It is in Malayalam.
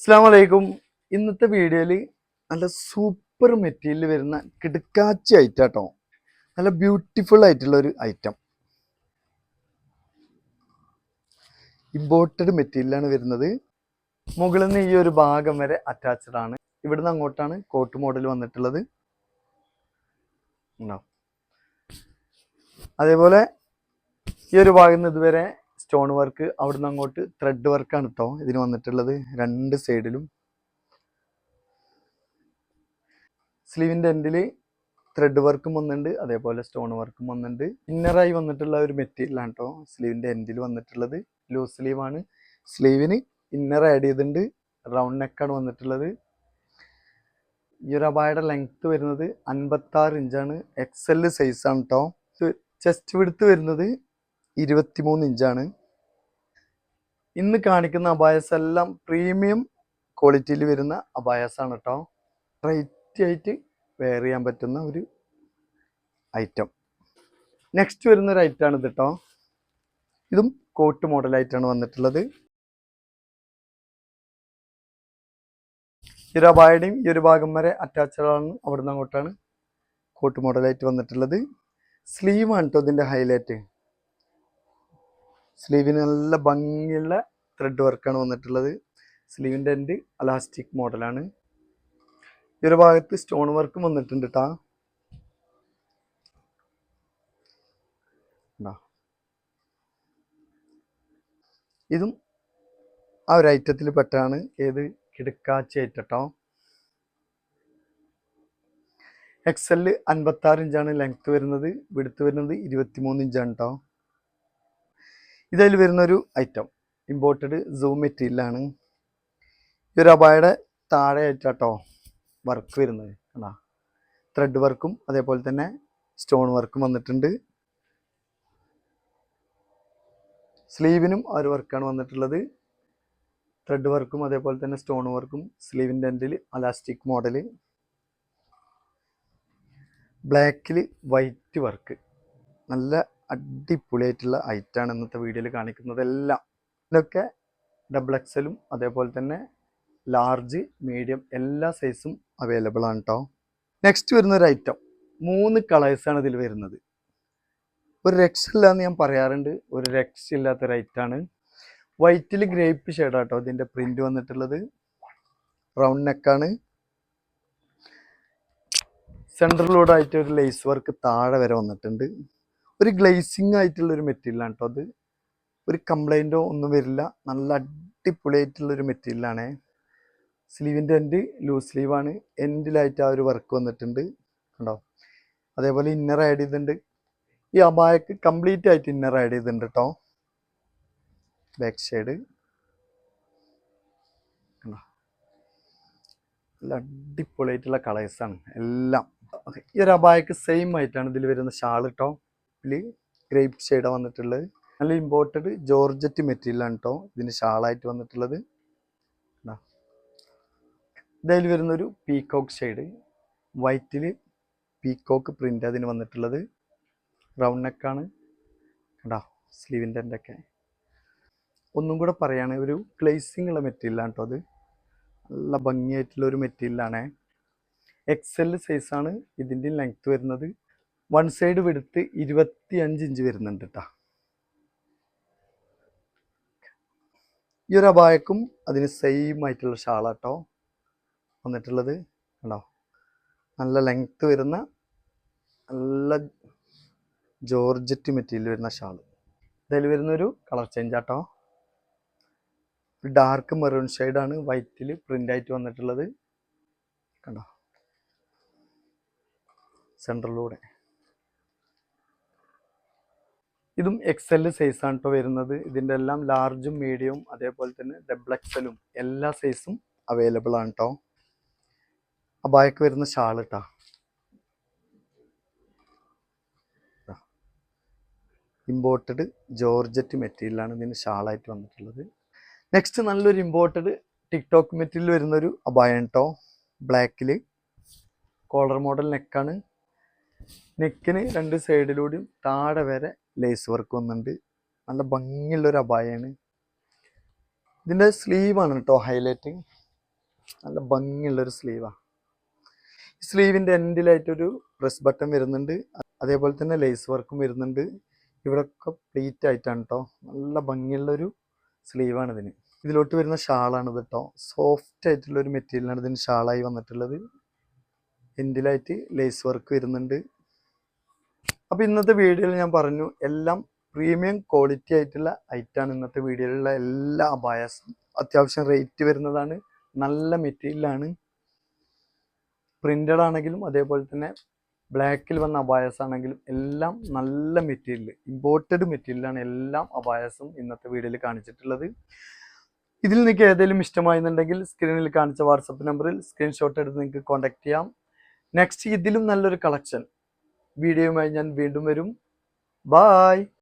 അസ്സലാമു അലൈക്കും. ഇന്നത്തെ വീഡിയോയിൽ നല്ല സൂപ്പർ മെറ്റീരിയൽ വരുന്ന കിടക്കാച്ചി ഐറ്റം കേട്ടോ. നല്ല ബ്യൂട്ടിഫുൾ ആയിട്ടുള്ള ഒരു ഐറ്റം, ഇമ്പോർട്ടഡ് മെറ്റീരിയലാണ് വരുന്നത്. മുകളിൽ നിന്ന് ഈ ഒരു ഭാഗം വരെ അറ്റാച്ച്ഡ് ആണ്. ഇവിടുന്ന് അങ്ങോട്ടാണ് കോട്ട് മോഡൽ വന്നിട്ടുള്ളത്. അതേപോലെ ഈ ഒരു ഭാഗത്ത് നിന്ന് ഇതുവരെ സ്റ്റോൺ വർക്ക്, അവിടുന്ന് അങ്ങോട്ട് ത്രെഡ് വർക്കാണ് കേട്ടോ ഇതിന് വന്നിട്ടുള്ളത്. രണ്ട് സൈഡിലും സ്ലീവിൻ്റെ എൻഡിൽ ത്രെഡ് വർക്കും വന്നിട്ടുണ്ട്, അതേപോലെ സ്റ്റോൺ വർക്കും വന്നിട്ടുണ്ട്. ഇന്നറായി വന്നിട്ടുള്ള ഒരു മെറ്റീരിയലാണ് കേട്ടോ സ്ലീവിൻ്റെ എൻഡിൽ വന്നിട്ടുള്ളത്. ലൂസ് സ്ലീവാണ്. സ്ലീവിന് ഇന്നർ ആഡ് ചെയ്തിട്ടുണ്ട്. റൗണ്ട് നെക്കാണ് വന്നിട്ടുള്ളത്. ഈ ഒരു അബായയുടെ ലെങ്ത്ത് വരുന്നത് 56 ഇഞ്ചാണ്. XL സൈസാണ് കേട്ടോ. ചെസ്റ്റ് വിഡ്ത്ത് വരുന്നത് 23 ഇഞ്ചാണ്. ഇന്ന് കാണിക്കുന്ന അബായസ് എല്ലാം പ്രീമിയം ക്വാളിറ്റിയിൽ വരുന്ന അബായസാണ് കേട്ടോ. റൈറ്റ് ആയിട്ട് വെയർ ചെയ്യാൻ പറ്റുന്ന ഒരു ഐറ്റം. നെക്സ്റ്റ് വരുന്ന ഒരു ഐറ്റമാണ് ഇത് കേട്ടോ. ഇതും കോട്ട് മോഡലായിട്ടാണ് വന്നിട്ടുള്ളത്. ഈ ഒരു അബായയുടെയും ഈ ഒരു ഭാഗം വരെ അറ്റാച്ച്ഡ് ആണ്. അവിടുന്ന് അങ്ങോട്ടാണ് കോട്ട് മോഡലായിട്ട് വന്നിട്ടുള്ളത്. സ്ലീവാണ് കേട്ടോ ഇതിൻ്റെ ഹൈലൈറ്റ്. സ്ലീവിന് നല്ല ഭംഗിയുള്ള ത്രെഡ് വർക്കാണ് വന്നിട്ടുള്ളത്. സ്ലീവിൻ്റെ എൻഡ് അലാസ്റ്റിക് മോഡലാണ്. ഈ ഒരു ഭാഗത്ത് സ്റ്റോൺ വർക്കും വന്നിട്ടുണ്ട് കേട്ടോ. ഇതും ആ ഒരു ഐറ്റത്തിൽ പെട്ടാണ്. ഏത് കിടക്കാച്ചി ഐറ്റം കേട്ടോ. XL 56 ഇഞ്ചാണ് ലെങ്ത്ത് വരുന്നത്. വിഡ്ത്ത് വരുന്നത് 23 ഇഞ്ചാണ് കേട്ടോ. ഇതിൽ വരുന്നൊരു ഐറ്റം ഇമ്പോർട്ടഡ് സൂം മെറ്റീരിയലാണ്. ഈ ഒരു അബായയുടെ താഴെ ആയിട്ടാട്ടോ വർക്ക് വരുന്നത്. കണ്ടാ, ത്രെഡ് വർക്കും അതേപോലെ തന്നെ സ്റ്റോൺ വർക്കും വന്നിട്ടുണ്ട്. സ്ലീവിനും ആ ഒരു വർക്കാണ് വന്നിട്ടുള്ളത്. ത്രെഡ് വർക്കും അതേപോലെ തന്നെ സ്റ്റോൺ വർക്കും. സ്ലീവിൻ്റെ എൻഡിൽ അലാസ്റ്റിക് മോഡൽ. ബ്ലാക്കിൽ വൈറ്റ് വർക്ക്. നല്ല അടിപൊളിയായിട്ടുള്ള ഐറ്റാണ് ഇന്നത്തെ വീഡിയോയിൽ കാണിക്കുന്നതെല്ലാം. ഇതിലൊക്കെ XL അതേപോലെ തന്നെ ലാർജ്, മീഡിയം എല്ലാ സൈസും അവൈലബിൾ ആണ് കേട്ടോ. നെക്സ്റ്റ് വരുന്നൊരു ഐറ്റം 3 കളേഴ്സാണ് ഇതിൽ വരുന്നത്. ഒരു രക്ഷയില്ല എന്ന് ഞാൻ പറയാറുണ്ട്, ഒരു രക്ഷയില്ലാത്തൊരു ഐറ്റാണ്. വൈറ്റിൽ ഗ്രേപ്പ് ഷെയ്ഡാട്ടോ ഇതിൻ്റെ പ്രിൻ്റ് വന്നിട്ടുള്ളത്. റൗണ്ട് നെക്കാണ്. സെൻട്രലിലൂടെ ആയിട്ട് ഒരു ലേസ് വർക്ക് താഴെ വരെ വന്നിട്ടുണ്ട്. ഒരു ഗ്ലേസിങ് ആയിട്ടുള്ള ഒരു മെറ്റീരിയലാണ് കേട്ടോ അത്. ഒരു കംപ്ലൈൻറ്റോ ഒന്നും വരില്ല. നല്ല അടിപൊളിയായിട്ടുള്ളൊരു മെറ്റീരിയലാണ്. സ്ലീവിൻ്റെ എൻഡ് ലൂസ് സ്ലീവാണ്. എൻഡിലായിട്ട് ആ ഒരു വർക്ക് വന്നിട്ടുണ്ട് കണ്ടോ. അതേപോലെ ഇന്നർ ആഡ് ചെയ്തിട്ടുണ്ട്. ഈ അബായക്ക് കംപ്ലീറ്റ് ആയിട്ട് ഇന്നർ ആഡ് ചെയ്തിട്ടുണ്ട് കേട്ടോ. ബാക്ക് സൈഡ് കണ്ടോ. നല്ല അടിപൊളിയായിട്ടുള്ള കളേഴ്സാണ് എല്ലാം. ഈ ഒരു അബായക്ക് സെയിം ആയിട്ടാണ് ഇതിൽ വരുന്ന ഷാൾ കേട്ടോ. ഇതിൽ ഗ്രേപ്പ് ഷെയ്ഡാണ് വന്നിട്ടുള്ളത്. നല്ല ഇമ്പോർട്ടഡ് ജോർജറ്റ് മെറ്റീരിയലാണ് കേട്ടോ ഇതിന് ഷാളായിട്ട് വന്നിട്ടുള്ളത്. ഇതിൽ വരുന്നൊരു പീക്കോക്ക് ഷെയ്ഡ്. വൈറ്റിൽ പീക്കോക്ക് പ്രിൻ്റ് അതിന് വന്നിട്ടുള്ളത്. റൗണ്ട് നെക്കാണ് കണ്ടോ. സ്ലീവിൻ്റെ ഒക്കെ ഒന്നും കൂടെ പറയുകയാണ്, ഒരു ഗ്ലേസിങ് ഉള്ള മെറ്റീരിയലാണ് കേട്ടോ അത്. നല്ല ഭംഗിയായിട്ടുള്ളൊരു മെറ്റീരിയലാണ്. XL സൈസാണ് ഇതിൻ്റെ ലെങ്ത്ത് വരുന്നത്. വൺ സൈഡ് വിഡ്ത്ത് 25 ഇഞ്ച് വരുന്നുണ്ട് കേട്ടോ. ഈ ഒരു അബായക്കും അതിന് സെയിം ആയിട്ടുള്ള ഷാളാട്ടോ വന്നിട്ടുള്ളത് കണ്ടോ. നല്ല ലെങ്ത്ത് വരുന്ന നല്ല ജോർജറ്റ് മെറ്റീരിയൽ വരുന്ന ഷാൾ. ഇതിൽ വരുന്നൊരു കളർ ചേഞ്ച് ആട്ടോ. ഡാർക്ക് മെറൂൺ ഷെയ്ഡാണ് വൈറ്റിൽ പ്രിൻ്റായിട്ട് വന്നിട്ടുള്ളത് കണ്ടോ. സെൻട്രലിലൂടെ ഇതും XL സൈസാണ് കേട്ടോ വരുന്നത്. ഇതിൻ്റെ എല്ലാം ലാർജും മീഡിയവും അതേപോലെ തന്നെ XL എല്ലാ സൈസും അവൈലബിൾ ആണ് കേട്ടോ. അബായക്ക് വരുന്ന ഷാൾ കേട്ടോ. ഇമ്പോർട്ടഡ് ജോർജറ്റ് മെറ്റീരിയലാണ് ഇതിന് ഷാളായിട്ട് വന്നിട്ടുള്ളത്. നെക്സ്റ്റ് നല്ലൊരു ഇമ്പോർട്ടഡ് ടിക്ടോക്ക് മെറ്റീരിയൽ വരുന്നൊരു അബായാണ് കേട്ടോ. ബ്ലാക്കിൽ കോളർ മോഡൽ നെക്കാണ്. നെക്കിന് രണ്ട് സൈഡിലൂടെയും താഴെ വരെ ലേസ് വർക്ക് വന്നിട്ടുണ്ട്. നല്ല ഭംഗിയുള്ളൊരു അബായാണ്. ഇതിൻ്റെ സ്ലീവാണ് കേട്ടോ ഹൈലൈറ്റ്. നല്ല ഭംഗിയുള്ളൊരു സ്ലീവാണ്. സ്ലീവിൻ്റെ എൻഡിലായിട്ടൊരു പ്രസ് ബട്ടൺ വരുന്നുണ്ട്, അതേപോലെ തന്നെ ലേസ് വർക്കും വരുന്നുണ്ട്. ഇവിടെയൊക്കെ പ്ലീറ്റ് ആയിട്ടാണ് കേട്ടോ. നല്ല ഭംഗിയുള്ളൊരു സ്ലീവാണ് ഇതിന്. ഇതിലോട്ട് വരുന്ന ഷാളാണിത് കേട്ടോ. സോഫ്റ്റ് ആയിട്ടുള്ളൊരു മെറ്റീരിയലാണ് ഇതിന് ഷാളായി വന്നിട്ടുള്ളത്. എൻഡിലായിട്ട് ലേസ് വർക്ക് വരുന്നുണ്ട്. അപ്പോൾ ഇന്നത്തെ വീഡിയോയിൽ ഞാൻ പറഞ്ഞു എല്ലാം പ്രീമിയം ക്വാളിറ്റി ആയിട്ടുള്ള ഐറ്റാണ് ഇന്നത്തെ വീഡിയോയിലുള്ള എല്ലാ അബായാസും. അത്യാവശ്യം റേറ്റ് വരുന്നതാണ്, നല്ല മെറ്റീരിയലാണ്. പ്രിൻ്റഡ് ആണെങ്കിലും അതേപോലെ തന്നെ ബ്ലാക്കിൽ വന്ന അബായസ് ആണെങ്കിലും എല്ലാം നല്ല മെറ്റീരിയൽ, ഇമ്പോർട്ടഡ് മെറ്റീരിയലാണ് എല്ലാം അബായസും ഇന്നത്തെ വീഡിയോയിൽ കാണിച്ചിട്ടുള്ളത്. ഇതിൽ നിങ്ങൾക്ക് ഏതെങ്കിലും ഇഷ്ടമായെന്നുണ്ടെങ്കിൽ സ്ക്രീനിൽ കാണിച്ച വാട്സപ്പ് നമ്പറിൽ സ്ക്രീൻഷോട്ട് എടുത്ത് നിങ്ങൾക്ക് കോൺടാക്ട് ചെയ്യാം. നെക്സ്റ്റ് ഇതിലും നല്ലൊരു കളക്ഷൻ വീഡിയോയുമായി ഞാൻ വീണ്ടും വരും. ബായ്.